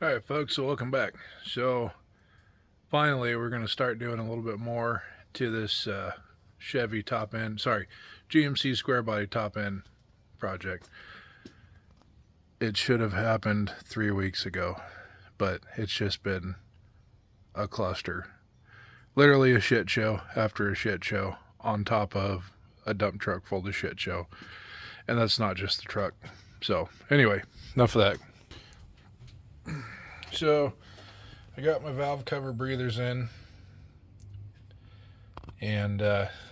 Alright folks, so welcome back. So finally we're going to start doing a little bit more to this Chevy top end, GMC Squarebody top end project. It should have happened 3 weeks ago, but it's just been a cluster. Literally a shit show after a shit show on top of a dump truck full of shit show. And that's not just the truck. So anyway, enough of that. So I got my valve cover breathers in, and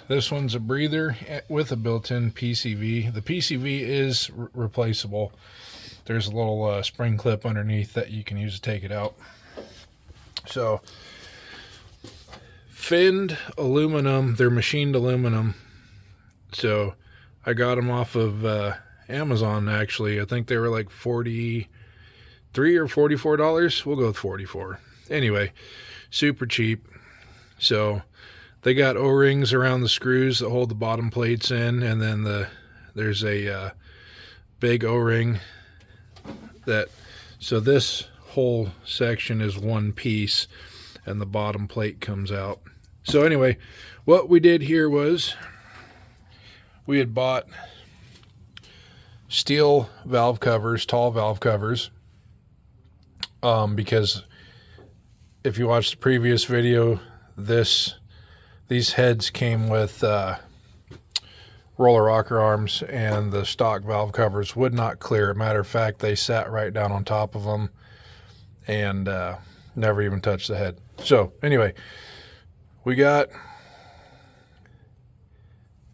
this one's a breather with a built-in PCV. The PCV is replaceable. There's a little spring clip underneath that you can use to take it out. So finned aluminum, they're machined aluminum. So I got them off of Amazon actually. I think they were like $43 or $44. We'll go with 44. Anyway, super cheap. So they got O-rings around the screws that hold the bottom plates in, and then there's a big O-ring so this whole section is one piece and the bottom plate comes out. So anyway, what we did here was we had bought steel valve covers, tall valve covers, because if you watched the previous video, these heads came with roller rocker arms, and the stock valve covers would not clear. Matter of fact, they sat right down on top of them and never even touched the head. So anyway, we got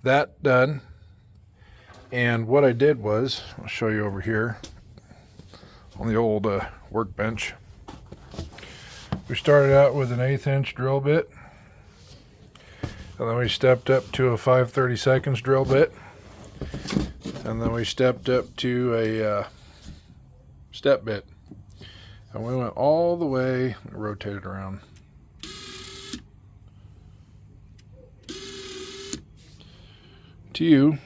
that done, and what I did was, I'll show you over here on the old workbench. We started out with an 1/8 inch drill bit, and then we stepped up to a 5/32 drill bit, and then we stepped up to a step bit, and we went all the way, rotate it around, to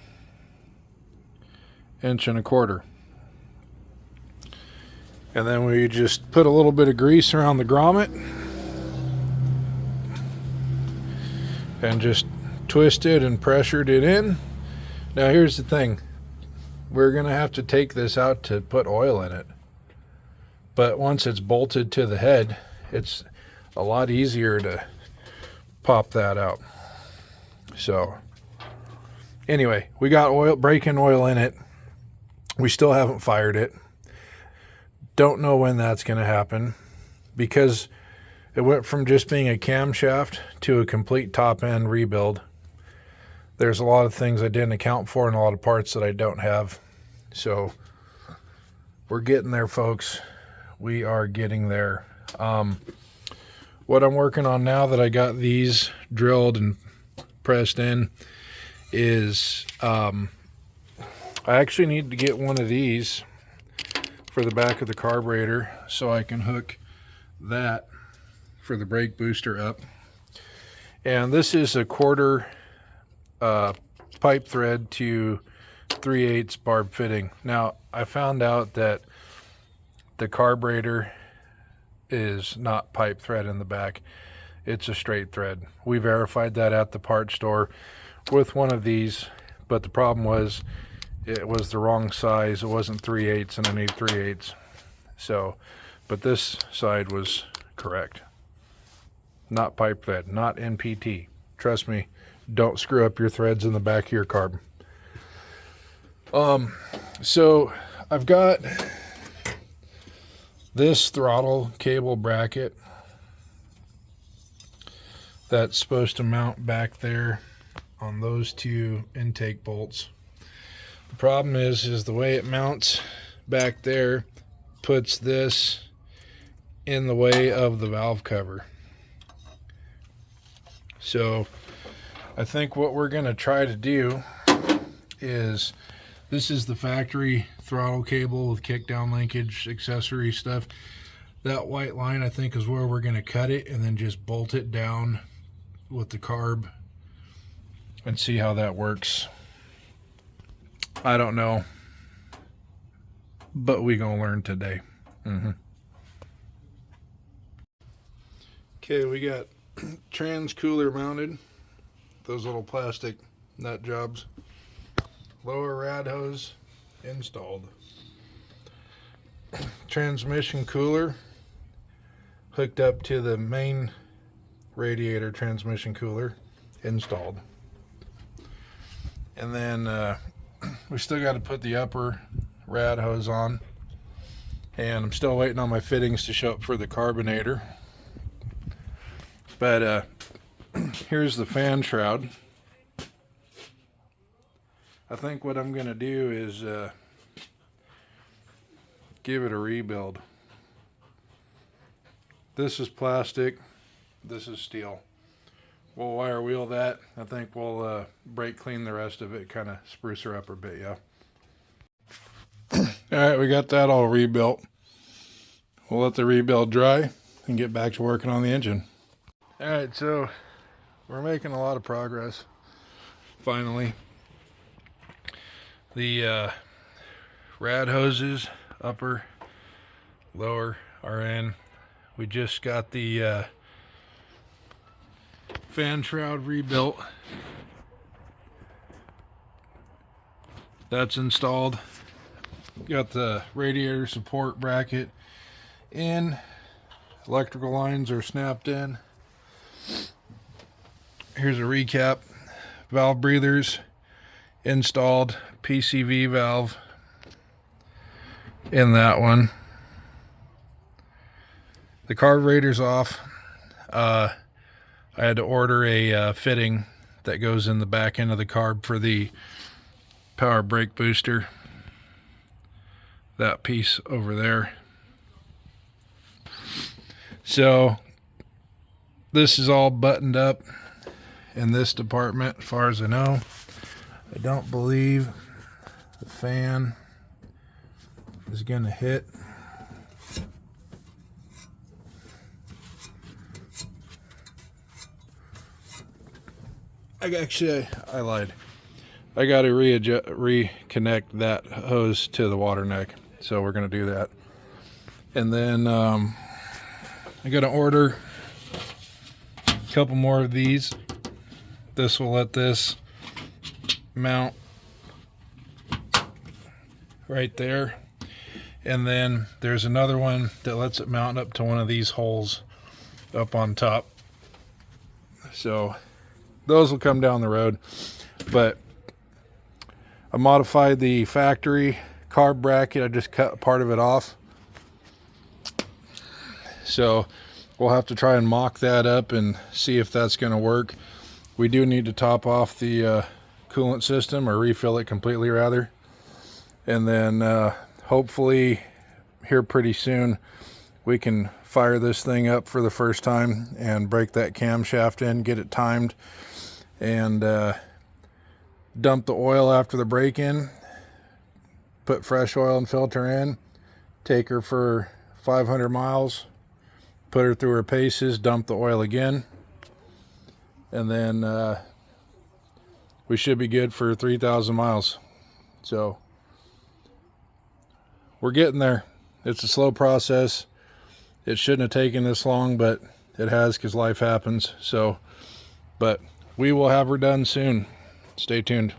1.25 inches. And then we just put a little bit of grease around the grommet and just twisted and pressured it in. Now here's the thing. We're going to have to take this out to put oil in it. But once it's bolted to the head, it's a lot easier to pop that out. So anyway, we got break-in oil in it. We still haven't fired it. Don't know when that's going to happen, because it went from just being a camshaft to a complete top end rebuild. There's a lot of things I didn't account for and a lot of parts that I don't have. So we're getting there, folks. We are getting there. What I'm working on now that I got these drilled and pressed in is I actually need to get one of these for the back of the carburetor so I can hook that for the brake booster up. And this is a 1/4 pipe thread to 3/8 barb fitting. Now I found out that the carburetor is not pipe thread in the back, it's a straight thread. We verified that at the parts store with one of these, but the problem was it was the wrong size. It wasn't 3/8 and I need 3/8. So, but this side was correct. Not pipe thread, not NPT. Trust me, don't screw up your threads in the back of your carb. So I've got this throttle cable bracket that's supposed to mount back there on those two intake bolts. The problem is the way it mounts back there puts this in the way of the valve cover. So I think what we're going to try to do is, this is the factory throttle cable with kickdown linkage, accessory stuff. That white line I think is where we're going to cut it and then just bolt it down with the carb and see how that works. I don't know, but we gonna learn today. Okay, we got trans cooler mounted, those little plastic nut jobs. Lower rad hose installed. Transmission cooler hooked up to the main radiator transmission cooler installed. And then we still got to put the upper rad hose on, and I'm still waiting on my fittings to show up for the carbonator. But here's the fan shroud. I think what I'm going to do is give it a rebuild. This is plastic, this is steel. We'll wire wheel that. I think we'll brake clean the rest of it, kind of spruce her up a bit, yeah. Alright, we got that all rebuilt. We'll let the rebuild dry and get back to working on the engine. Alright, so we're making a lot of progress, finally. The rad hoses, upper, lower, are in. We just got the fan shroud rebuilt. That's installed. Got the radiator support bracket in. Electrical lines are snapped in. Here's a recap. Valve breathers installed. PCV valve in that one. The carburetor's off. I had to order a fitting that goes in the back end of the carb for the power brake booster. That piece over there. So this is all buttoned up in this department as far as I know. I don't believe the fan is going to hit. I lied. I got to reconnect that hose to the water neck, so we're going to do that. And then I'm going to order a couple more of these. This will let this mount right there, and then there's another one that lets it mount up to one of these holes up on top. So those will come down the road, but I modified the factory carb bracket. I just cut part of it off, so we'll have to try and mock that up and see if that's going to work. We do need to top off the coolant system, or refill it completely rather, and then hopefully here pretty soon we can fire this thing up for the first time and break that camshaft in, get it timed, and dump the oil after the break-in, put fresh oil and filter in, take her for 500 miles, put her through her paces, dump the oil again, and then we should be good for 3,000 miles. So we're getting there. It's a slow process. It shouldn't have taken this long, but it has, because life happens. So, but we will have her done soon. Stay tuned.